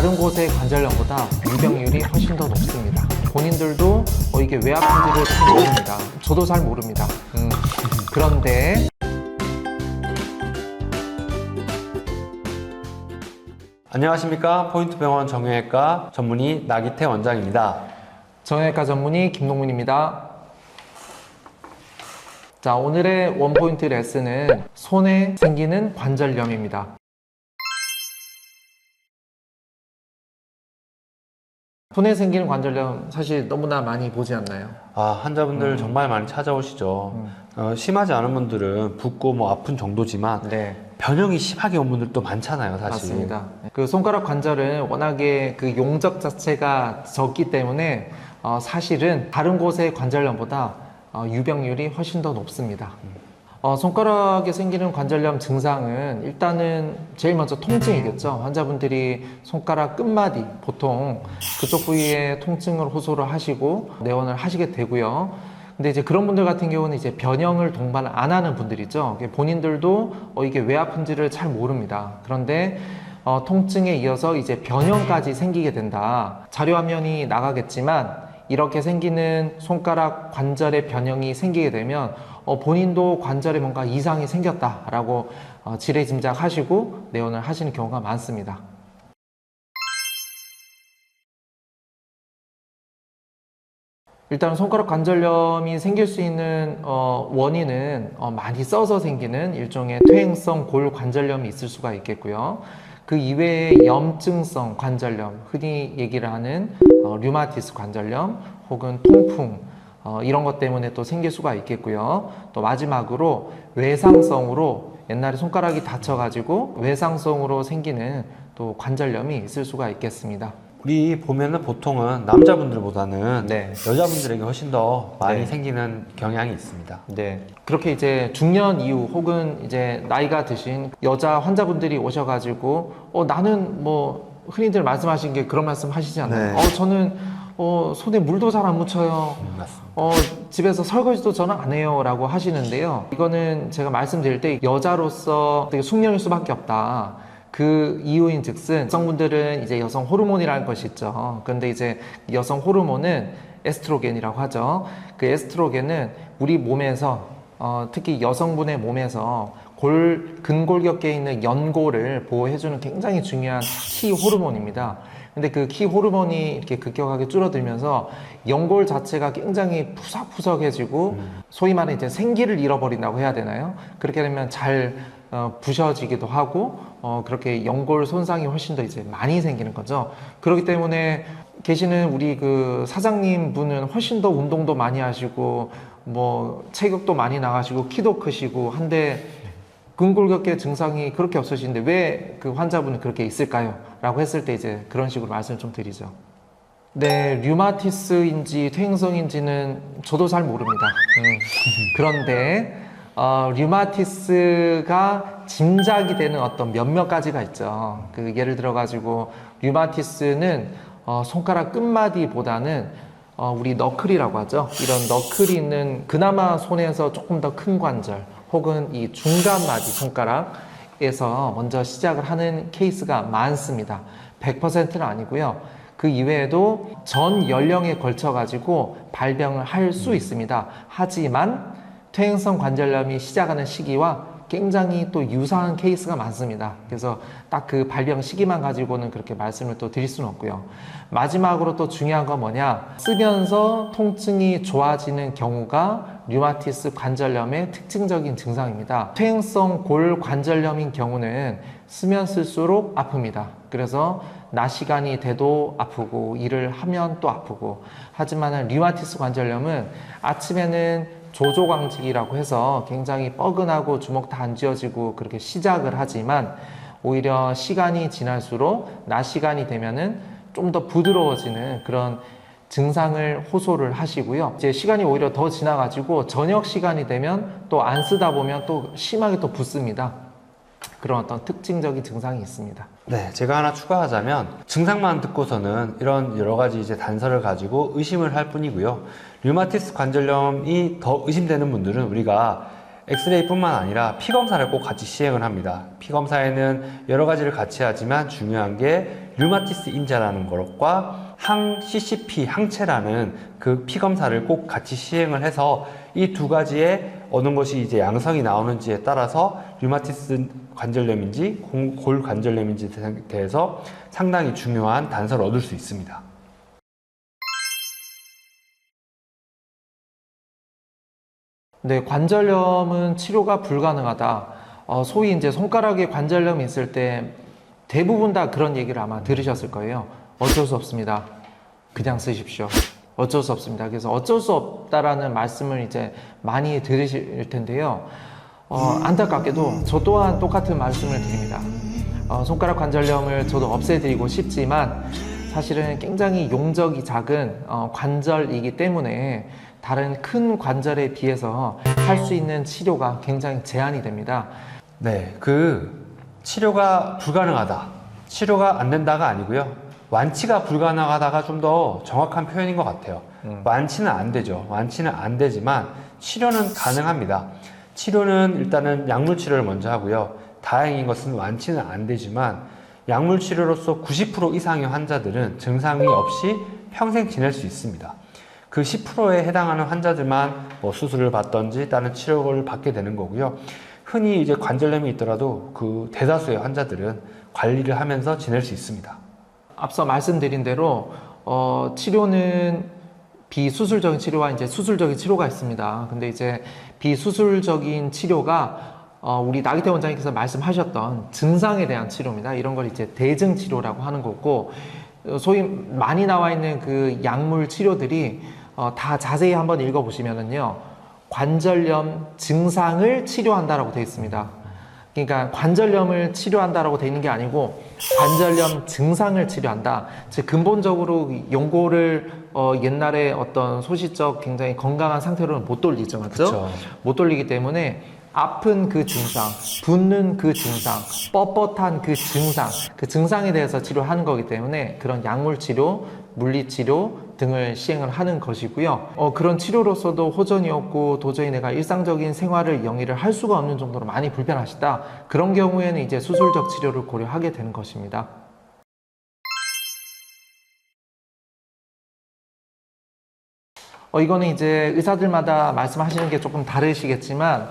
다른 곳의 관절염보다 유병률이 훨씬 더 높습니다. 본인들도 이게 왜 아픈지를 잘 모릅니다. 저도 잘 모릅니다. 그런데 안녕하십니까. 포인트병원 정형외과 전문의 나기태 원장입니다. 정형외과 전문의 김동문입니다. 자, 오늘의 원포인트 레슨은 손에 생기는 관절염입니다. 손에 생기는 관절염 사실 너무나 많이 보지 않나요? 환자분들 정말 많이 찾아오시죠. 심하지 않은 분들은 붓고 아픈 정도지만 네. 변형이 심하게 온 분들도 많잖아요, 사실. 맞습니다. 그 손가락 관절은 워낙에 그 용적 자체가 적기 때문에 사실은 다른 곳의 관절염보다 유병률이 훨씬 더 높습니다. 손가락에 생기는 관절염 증상은 일단은 제일 먼저 통증이겠죠. 환자분들이 손가락 끝마디 보통 그쪽 부위에 통증을 호소를 하시고 내원을 하시게 되고요. 근데 이제 그런 분들 같은 경우는 이제 변형을 동반 안 하는 분들이죠. 본인들도 이게 왜 아픈지를 잘 모릅니다. 그런데 통증에 이어서 이제 변형까지 생기게 된다. 자료 화면이 나가겠지만 이렇게 생기는 손가락 관절의 변형이 생기게 되면 본인도 관절에 뭔가 이상이 생겼다라고 지레짐작하시고 내원을 하시는 경우가 많습니다. 일단 손가락 관절염이 생길 수 있는 원인은 많이 써서 생기는 일종의 퇴행성 골 관절염이 있을 수가 있겠고요. 그 이외에 염증성 관절염, 흔히 얘기를 하는 류마티스 관절염 혹은 통풍 이런 것 때문에 또 생길 수가 있겠고요. 또 마지막으로 외상성으로 옛날에 손가락이 다쳐가지고 외상성으로 생기는 또 관절염이 있을 수가 있겠습니다. 우리 보면은 보통은 남자분들보다는 네. 여자분들에게 훨씬 더 많이 네. 생기는 경향이 있습니다. 네. 그렇게 이제 중년 이후 혹은 이제 나이가 드신 여자 환자분들이 오셔가지고 나는 흔히들 말씀하신 게 그런 말씀 하시지 않나요? 네. 저는 손에 물도 잘 안 묻혀요. 맞습니다. 집에서 설거지도 저는 안 해요 라고 하시는데요. 이거는 제가 말씀드릴 때 여자로서 되게 숙련일 수밖에 없다. 그 이유인 즉슨 여성분들은 이제 여성 호르몬이라는 것이 있죠. 그런데 이제 여성 호르몬은 에스트로겐이라고 하죠. 그 에스트로겐은 우리 몸에서 특히 여성분의 몸에서 근골격계에 있는 연골을 보호해주는 굉장히 중요한 키 호르몬입니다. 근데 그 키 호르몬이 이렇게 급격하게 줄어들면서 연골 자체가 굉장히 푸석푸석해지고 소위 말해 이제 생기를 잃어버린다고 해야 되나요? 그렇게 되면 잘 부셔지기도 하고 그렇게 연골 손상이 훨씬 더 이제 많이 생기는 거죠. 그렇기 때문에 계시는 우리 그 사장님 분은 훨씬 더 운동도 많이 하시고 체격도 많이 나가시고 키도 크시고 한데 근골격계 증상이 그렇게 없으신데 왜 그 환자분은 그렇게 있을까요? 라고 했을 때 이제 그런 식으로 말씀을 좀 드리죠. 네, 류마티스인지 퇴행성인지는 저도 잘 모릅니다. 그런데 류마티스가 짐작이 되는 어떤 몇몇 가지가 있죠. 예를 들어 가지고 류마티스는 손가락 끝마디보다는 우리 너클이라고 하죠. 이런 너클이 있는 그나마 손에서 조금 더 큰 관절 혹은 이 중간마디 손가락에서 먼저 시작을 하는 케이스가 많습니다. 100%는 아니고요. 그 이외에도 전 연령에 걸쳐 가지고 발병을 할 수 있습니다. 하지만 퇴행성 관절염이 시작하는 시기와 굉장히 또 유사한 케이스가 많습니다. 그래서 딱 그 발병 시기만 가지고는 그렇게 말씀을 또 드릴 수는 없고요. 마지막으로 또 중요한 건 뭐냐? 쓰면서 통증이 좋아지는 경우가 류마티스 관절염의 특징적인 증상입니다. 퇴행성 골 관절염인 경우는 쓰면 쓸수록 아픕니다. 그래서 낮 시간이 돼도 아프고 일을 하면 또 아프고 하지만 류마티스 관절염은 아침에는 조조광직이라고 해서 굉장히 뻐근하고 주먹 다 안 쥐어지고 그렇게 시작을 하지만 오히려 시간이 지날수록 낮 시간이 되면은 좀 더 부드러워지는 그런 증상을 호소를 하시고요. 이제 시간이 오히려 더 지나가지고 저녁 시간이 되면 또 안 쓰다 보면 또 심하게 또 붓습니다. 그런 어떤 특징적인 증상이 있습니다. 네, 제가 하나 추가하자면 증상만 듣고서는 이런 여러 가지 이제 단서를 가지고 의심을 할 뿐이고요. 류마티스 관절염이 더 의심되는 분들은 우리가 엑스레이뿐만 아니라 피 검사를 꼭 같이 시행을 합니다. 피 검사에는 여러 가지를 같이 하지만 중요한 게 류마티스 인자라는 것과 CCP 항체라는 그 피 검사를 꼭 같이 시행을 해서 이 두 가지의 어느 것이 이제 양성이 나오는지에 따라서 류마티스 관절염인지 골관절염인지에 대해서 상당히 중요한 단서를 얻을 수 있습니다. 네, 관절염은 치료가 불가능하다. 소위 이제 손가락에 관절염이 있을 때 대부분 다 그런 얘기를 아마 들으셨을 거예요. 어쩔 수 없습니다. 그냥 쓰십시오. 어쩔 수 없습니다. 그래서 어쩔 수 없다라는 말씀을 이제 많이 들으실 텐데요. 안타깝게도 저 또한 똑같은 말씀을 드립니다. 손가락 관절염을 저도 없애드리고 싶지만 사실은 굉장히 용적이 작은 관절이기 때문에 다른 큰 관절에 비해서 할 수 있는 치료가 굉장히 제한이 됩니다. 네, 치료가 불가능하다. 치료가 안 된다가 아니고요. 완치가 불가능하다가 좀 더 정확한 표현인 것 같아요. 완치는 안 되죠. 완치는 안 되지만 치료는 가능합니다. 치료는 일단은 약물 치료를 먼저 하고요. 다행인 것은 완치는 안 되지만 약물 치료로서 90% 이상의 환자들은 증상이 없이 평생 지낼 수 있습니다. 그 10%에 해당하는 환자들만 수술을 받던지 다른 치료를 받게 되는 거고요. 흔히 이제 관절염이 있더라도 그 대다수의 환자들은 관리를 하면서 지낼 수 있습니다. 앞서 말씀드린 대로 치료는 비수술적인 치료와 이제 수술적인 치료가 있습니다. 근데 이제 비수술적인 치료가 우리 나기태 원장님께서 말씀하셨던 증상에 대한 치료입니다. 이런 걸 이제 대증 치료라고 하는 거고, 소위 많이 나와 있는 그 약물 치료들이 다 자세히 한번 읽어보시면은요, 관절염 증상을 치료한다라고 되어 있습니다. 그러니까 관절염을 치료한다라고 되어 있는 게 아니고 관절염 증상을 치료한다. 즉 근본적으로 연고를 옛날에 어떤 소시적 굉장히 건강한 상태로는 못 돌리죠, 맞죠? 그쵸. 못 돌리기 때문에 아픈 그 증상, 붓는 그 증상, 뻣뻣한 그 증상에 대해서 치료하는 거기 때문에 그런 약물 치료, 물리 치료 등을 시행을 하는 것이고요. 그런 치료로서도 호전이 없고 도저히 내가 일상적인 생활을 영위를 할 수가 없는 정도로 많이 불편하시다. 그런 경우에는 이제 수술적 치료를 고려하게 되는 것입니다. 이거는 이제 의사들마다 말씀하시는 게 조금 다르시겠지만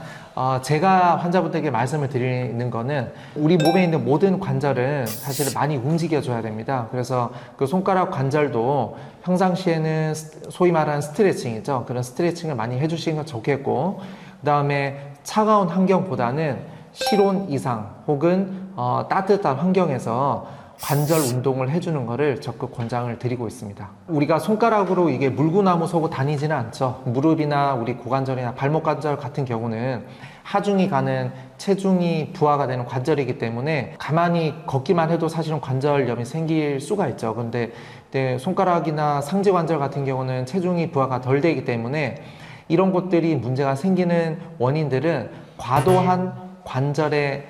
제가 환자분들에게 말씀을 드리는 거는 우리 몸에 있는 모든 관절은 사실 많이 움직여줘야 됩니다. 그래서 그 손가락 관절도 평상시에는 소위 말하는 스트레칭이죠. 그런 스트레칭을 많이 해주시는 건 좋겠고, 그 다음에 차가운 환경보다는 실온 이상 혹은 따뜻한 환경에서 관절 운동을 해주는 것을 적극 권장을 드리고 있습니다. 우리가 손가락으로 이게 물구나무 서고 다니지는 않죠. 무릎이나 우리 고관절이나 발목 관절 같은 경우는 하중이 가는 체중이 부하가 되는 관절이기 때문에 가만히 걷기만 해도 사실은 관절염이 생길 수가 있죠. 근데 손가락이나 상지 관절 같은 경우는 체중이 부하가 덜 되기 때문에 이런 것들이 문제가 생기는 원인들은 과도한 관절의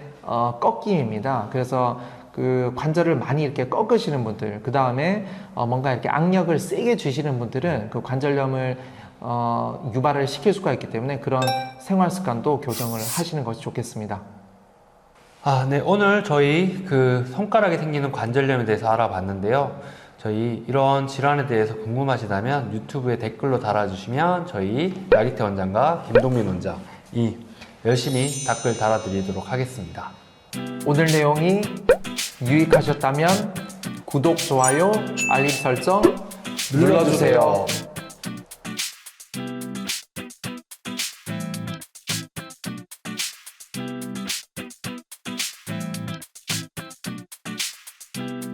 꺾임입니다. 그래서 그 관절을 많이 이렇게 꺾으시는 분들, 그 다음에 뭔가 이렇게 악력을 세게 주시는 분들은 그 관절염을 유발을 시킬 수가 있기 때문에 그런 생활 습관도 교정을 하시는 것이 좋겠습니다. 네, 오늘 저희 그 손가락에 생기는 관절염에 대해서 알아봤는데요. 저희 이런 질환에 대해서 궁금하시다면 유튜브에 댓글로 달아주시면 저희 나기태 원장과 김동민 원장이 열심히 댓글 달아드리도록 하겠습니다. 오늘 내용이 유익하셨다면 구독, 좋아요, 알림 설정 눌러주세요.